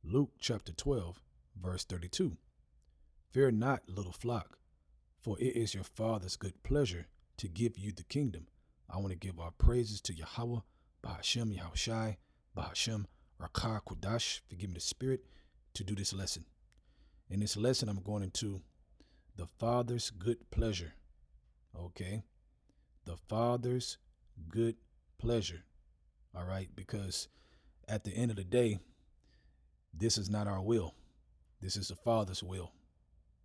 Luke chapter 12, verse 32. Fear not, little flock, for it is your Father's good pleasure to give you the kingdom. I want to give our praises to Yahweh, Bahashem Yahushai, Bahashem Rakah Kudash, forgive me the spirit, to do this lesson. In this lesson, I'm going into the Father's good pleasure. Okay? The Father's good pleasure. All right? Because at the end of the day, this is not our will. This is the Father's will.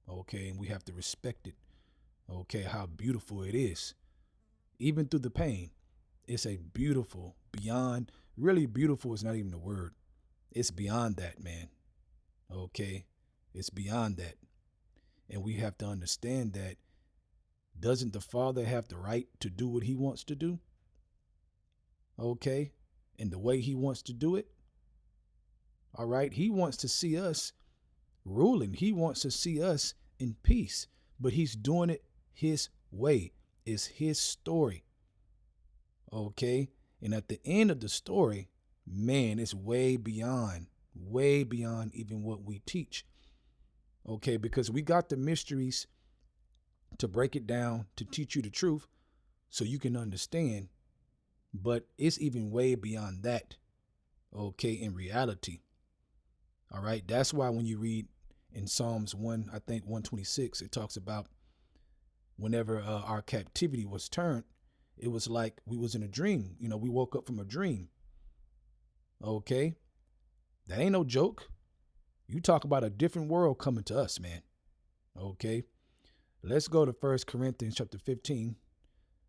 Okay? And we have to respect it. Okay? How beautiful it is. Even through the pain, it's a beautiful, beyond, really beautiful is not even the word. It's beyond that, man. Okay? It's beyond that. And we have to understand that doesn't the Father have the right to do what he wants to do? Okay? And the way he wants to do it? All right? He wants to see us ruling. He wants to see us in peace. But he's doing it his way. It's his story. Okay? And at the end of the story, man, it's way beyond even what we teach. Okay? Because we got the mysteries to break it down, to teach you the truth so you can understand. But it's even way beyond that. Okay? In reality. All right? That's why when you read in Psalms 126, it talks about whenever our captivity was turned, it was like we was in a dream. You know, we woke up from a dream. Okay? That ain't no joke. You talk about a different world coming to us, man. Okay? Let's go to 1 Corinthians chapter 15,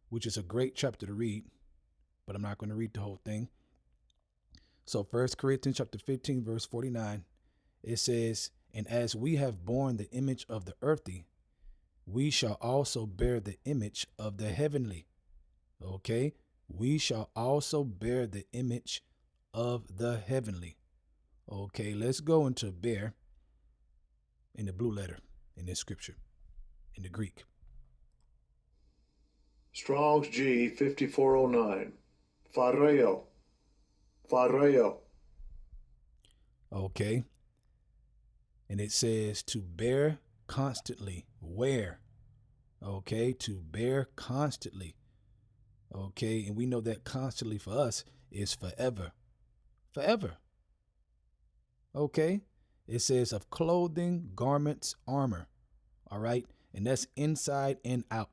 which is a great chapter to read, but I'm not going to read the whole thing. So 1 Corinthians chapter 15, verse 49, it says, "And as we have borne the image of the earthly, we shall also bear the image of the heavenly." Okay? We shall also bear the image of the heavenly. Okay, let's go into bear in the blue letter in this scripture, in the Greek. Strong's G 5409. Phareo. Phareo. Okay. And it says to bear constantly. Where? Okay, to bear constantly. Okay, and we know that constantly for us is forever. Forever. Okay, it says of clothing, garments, armor. All right, and that's inside and out.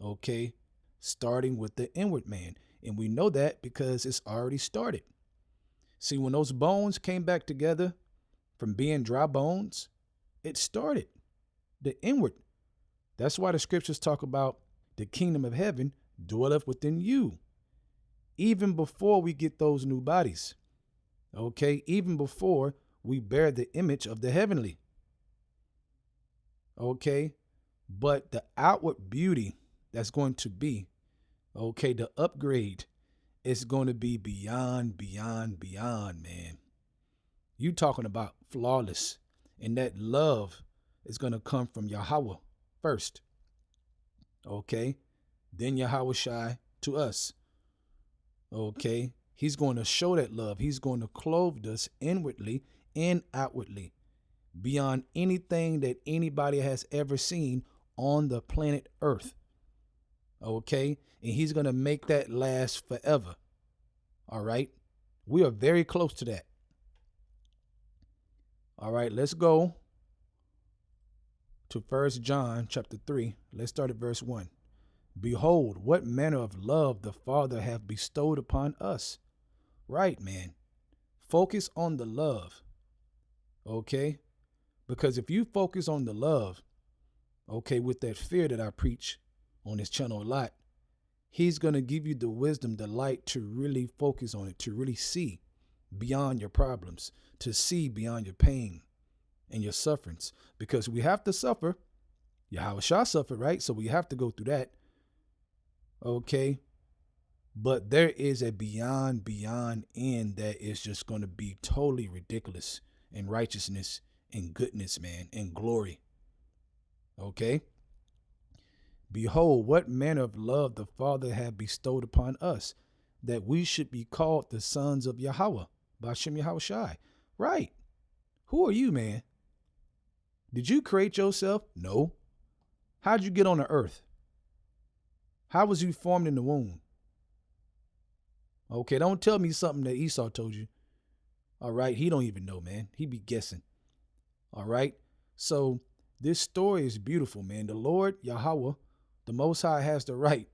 Okay, starting with the inward man. And we know that because it's already started. See, when those bones came back together from being dry bones, it started the inward. That's why the scriptures talk about the kingdom of heaven dwelleth within you. Even before we get those new bodies. Okay, even before we bear the image of the heavenly. Okay, but the outward beauty that's going to be, okay, the upgrade is going to be beyond, man. You talking about flawless, and that love is going to come from Yahweh first. Okay, then Yahushai to us. Okay, he's going to show that love. He's going to clothe us inwardly and outwardly beyond anything that anybody has ever seen on the planet Earth. Okay, and he's going to make that last forever. All right, we are very close to that. All right, let's go to 1 John chapter 3. Let's start at verse 1. Behold, what manner of love the Father hath bestowed upon us. Right, man. Focus on the love. Okay? Because if you focus on the love, okay, with that fear that I preach on this channel a lot, he's going to give you the wisdom, the light to really focus on it, to really see beyond your problems, to see beyond your pain and your sufferings. Because we have to suffer. Yahushua suffered, right? So we have to go through that. Okay, but there is a beyond end that is just going to be totally ridiculous in righteousness and goodness, man, and glory. Okay, behold, what manner of love the Father hath bestowed upon us, that we should be called the sons of Yahweh, Bashem Yahushai. Right. Who are you, man? Did you create yourself? No. How'd you get on the earth? How was you formed in the womb? Okay, don't tell me something that Esau told you. All right, he don't even know, man. He be guessing. All right. So this story is beautiful, man. The Lord, Yahweh, the Most High, has the right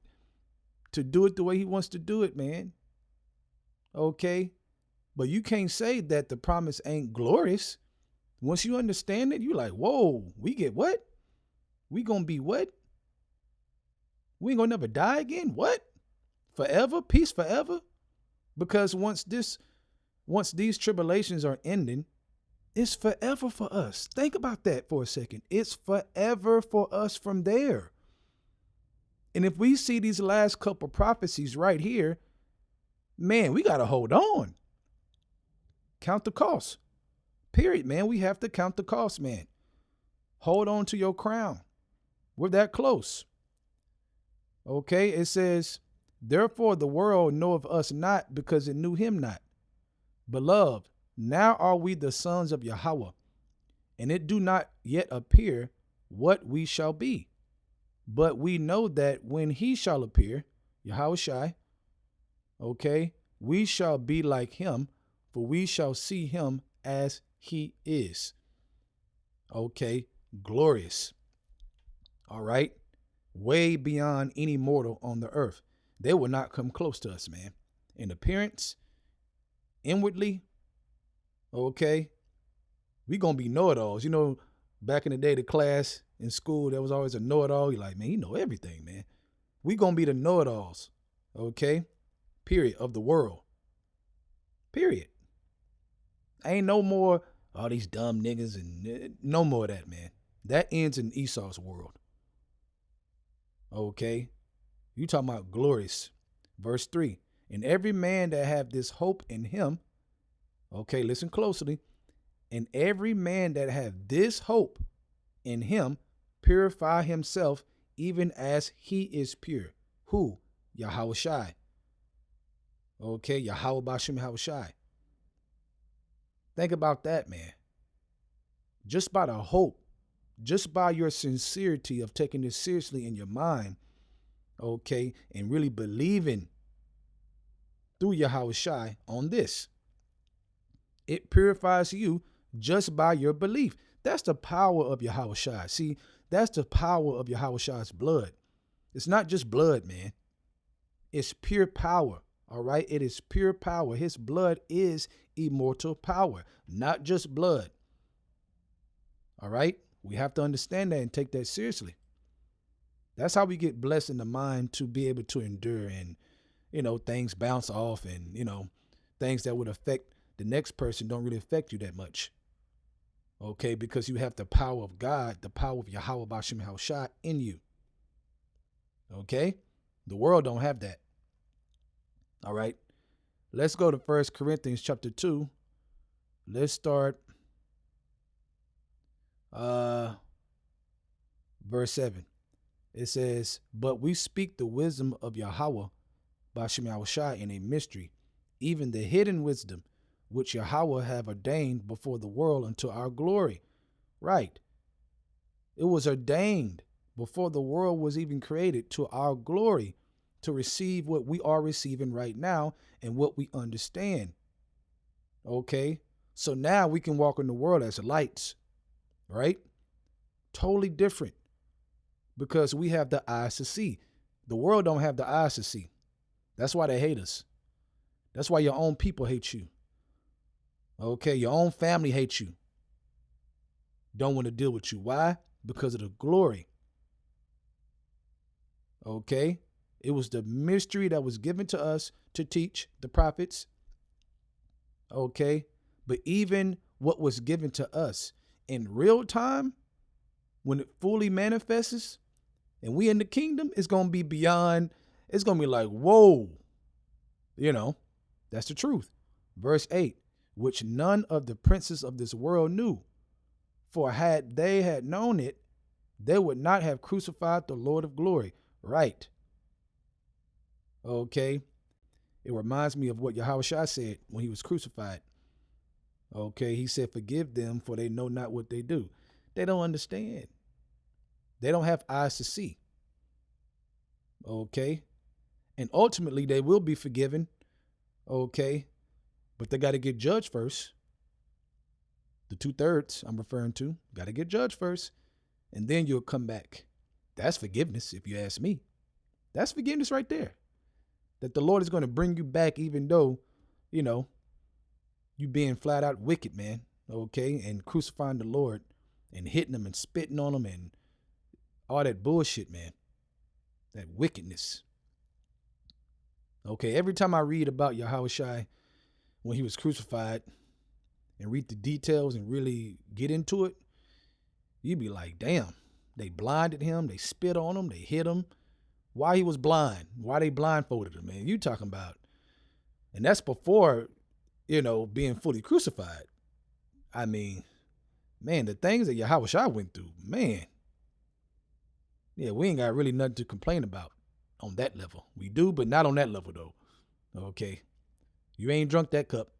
to do it the way he wants to do it, man. Okay. But you can't say that the promise ain't glorious. Once you understand it, you're like, whoa, we get what? We gonna be what? We ain't gonna never die again? What? Forever? Peace forever? Because once these tribulations are ending, it's forever for us. Think about that for a second. It's forever for us from there. And if we see these last couple prophecies right here, man, we got to hold on. Count the cost. Period, man. We have to count the cost, man. Hold on to your crown. We're that close. Okay, it says, therefore the world knoweth us not because it knew him not. Beloved, now are we the sons of Yahweh, and it do not yet appear what we shall be. But we know that when he shall appear, Yahweh Shai, okay, we shall be like him, for we shall see him as he is. Okay, glorious. All right, way beyond any mortal on the earth. They will not come close to us, man. In appearance, inwardly, okay, we gonna be know-it-alls. You know, back in the day, the class in school, there was always a know-it-all. You're like, man, he know everything, man. We gonna be the know-it-alls, okay? Period, of the world. Period. Ain't no more all these dumb niggas and no more of that, man. That ends in Esau's world. Okay? You talking about glorious. Verse 3. And every man that have this hope in him, okay, listen closely. And every man that have this hope in him purify himself even as he is pure. Who? Yahweh Shai. Okay, Yahweh Bashem Yahweh Shai. Think about that, man. Just by the hope, just by your sincerity of taking this seriously in your mind, okay, and really believing through Yahweh Shai on this. It purifies you just by your belief. That's the power of Yahweh Shai. See, that's the power of Yahweh Shai's blood. It's not just blood, man. It's pure power, all right? It is pure power. His blood is immortal power, not just blood, all right? We have to understand that and take that seriously. That's how we get blessed in the mind to be able to endure and, you know, things bounce off and, you know, things that would affect the next person don't really affect you that much. Okay, because you have the power of God, the power of Yahweh Bashem Yahweh Shai in you. Okay? The world don't have that. All right. Let's go to 1 Corinthians chapter 2. Let's start verse 7. It says, but we speak the wisdom of Yahweh Bashem Yahweh Shai in a mystery, even the hidden wisdom, which Yahweh have ordained before the world unto our glory. Right. It was ordained before the world was even created to our glory to receive what we are receiving right now and what we understand. Okay. So now we can walk in the world as lights, right? Totally different because we have the eyes to see. The world don't have the eyes to see. That's why they hate us. That's why your own people hate you. Okay, your own family hates you. Don't want to deal with you. Why? Because of the glory. Okay, it was the mystery that was given to us to teach the prophets. Okay, but even what was given to us in real time, when it fully manifests and we in the kingdom, it's going to be beyond, it's going to be like, whoa, you know, that's the truth. Verse 8. Which none of the princes of this world knew. For had they had known it, they would not have crucified the Lord of glory. Right. Okay. It reminds me of what Yahweh Shai said when he was crucified. Okay, he said, forgive them for they know not what they do. They don't understand. They don't have eyes to see. Okay. And ultimately they will be forgiven. Okay. But they got to get judged first. The 2/3 I'm referring to got to get judged first. And then you'll come back. That's forgiveness, if you ask me. That's forgiveness right there. That the Lord is going to bring you back, even though, you being flat out wicked, man. Okay. And crucifying the Lord and hitting him and spitting on him and all that bullshit, man. That wickedness. Okay. Every time I read about Yahushua when he was crucified and read the details and really get into it, you'd be like, damn, they blinded him. They spit on him. They hit him. Why he was blind? Why they blindfolded him, man? You talking about, and that's before, being fully crucified. I mean, man, the things that Yahushua went through, man. Yeah, we ain't got really nothing to complain about on that level. We do, but not on that level, though. Okay. You ain't drunk that cup.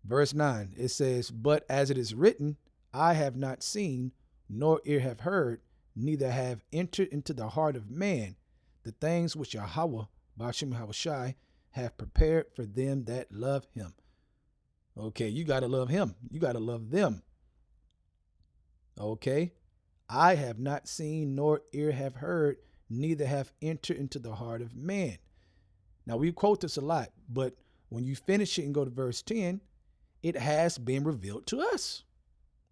Verse 9, it says, but as it is written, I have not seen, nor ear have heard, neither have entered into the heart of man the things which Yahweh, Ba'ashem Yahushai, have prepared for them that love him. Okay, you got to love him. You got to love them. Okay. I have not seen, nor ear have heard, neither have entered into the heart of man. Now, we quote this a lot, but when you finish it and go to verse 10, it has been revealed to us.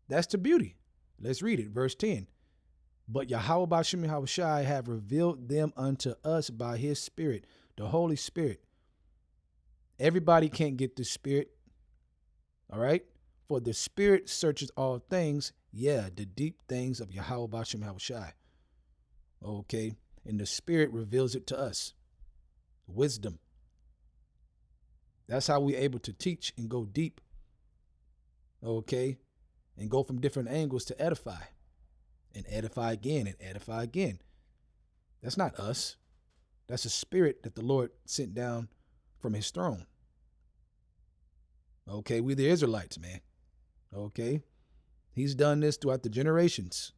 That's the beauty. Let's read it. Verse 10. But Yahweh Ba'ashem Yahushai have revealed them unto us by his Spirit, the Holy Spirit. Everybody can't get the Spirit. All right? For the Spirit searches all things, yeah, the deep things of Yahweh Ba'ashem Yahushai. Okay? And the Spirit reveals it to us. Wisdom. That's how we're able to teach and go deep. Okay? And go from different angles to edify. And edify again and edify again. That's not us. That's a spirit that the Lord sent down from his throne. Okay? We're the Israelites, man. Okay? He's done this throughout the generations.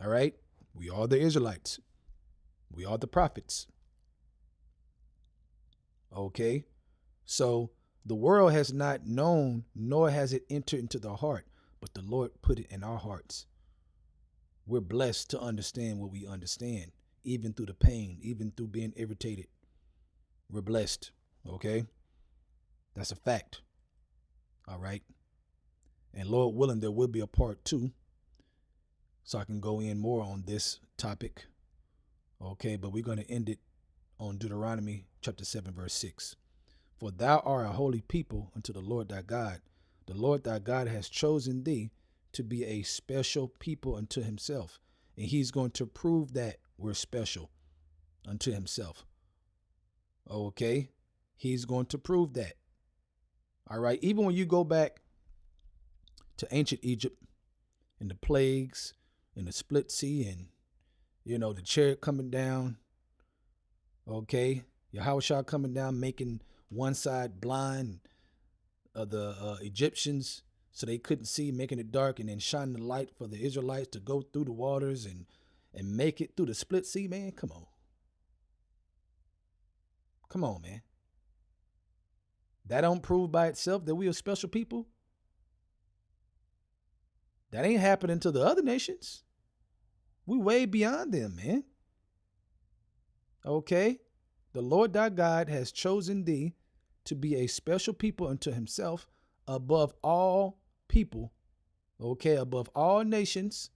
All right? We are the Israelites. We are the prophets. Okay? So the world has not known, nor has it entered into the heart, but the Lord put it in our hearts. We're blessed to understand what we understand, even through the pain, even through being irritated. We're blessed. Okay? That's a fact. All right? And Lord willing, there will be a part 2, so I can go in more on this topic. Okay, but we're going to end it on Deuteronomy chapter 7, verse 6. For thou art a holy people unto the Lord thy God. The Lord thy God has chosen thee to be a special people unto himself. And he's going to prove that we're special unto himself. Okay, he's going to prove that. All right, even when you go back to ancient Egypt and the plagues and the split sea and, the chariot coming down. Okay. Yahushua coming down, making one side blind of the Egyptians so they couldn't see, making it dark, and then shining the light for the Israelites to go through the waters and make it through the split sea, man. Come on. Come on, man. That don't prove by itself that we are special people. That ain't happening to the other nations. We way beyond them, man. Okay? The Lord thy God has chosen thee to be a special people unto himself above all people, okay, above all nations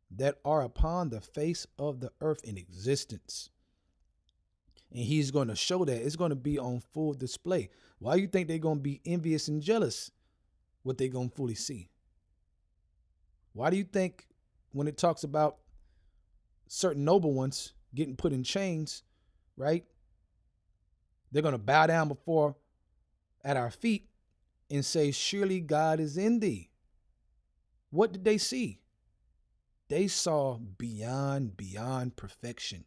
that are upon the face of the earth in existence. And he's going to show that. It's going to be on full display. Why you think they're going to be envious and jealous what they're going to fully see? Why do you think when it talks about certain noble ones getting put in chains, right? They're going to bow down before at our feet and say, surely God is in thee. What did they see? They saw beyond perfection.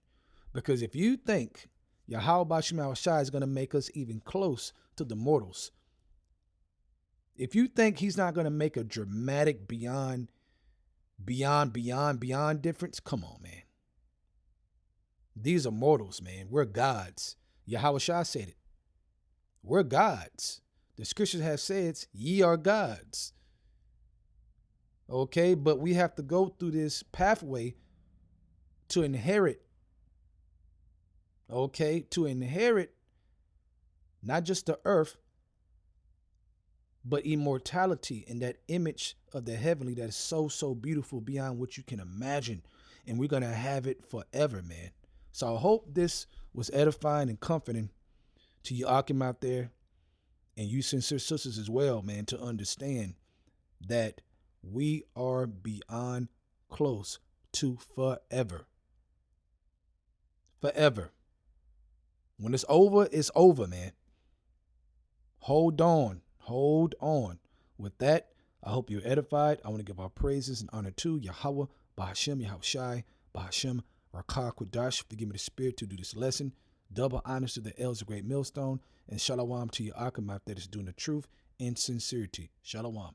Because if you think Yahweh Ba'ashem Yahushai is going to make us even close to the mortals, If you think he's not going to make a dramatic beyond difference, come on, man. These are mortals, man. We're gods. Yahweh Shah said it. We're gods. The scriptures have said, ye are gods. Okay, but we have to go through this pathway to inherit. Okay, to inherit not just the earth, but immortality in that image of the heavenly that is so, so beautiful beyond what you can imagine. And we're going to have it forever, man. So I hope this was edifying and comforting to you Akim out there and you sincere sisters as well, man, to understand that we are beyond close to forever. Forever. When it's over, man. Hold on. Hold on. With that, I hope you're edified. I want to give our praises and honor to Yahweh, Bahashem, Yahweh Shai, Bahashem, Rakah Kodash, for giving me the spirit to do this lesson. Double honors to the elders of Great Millstone, and shalom to your Akim out there that's doing the truth and sincerity. Shalom.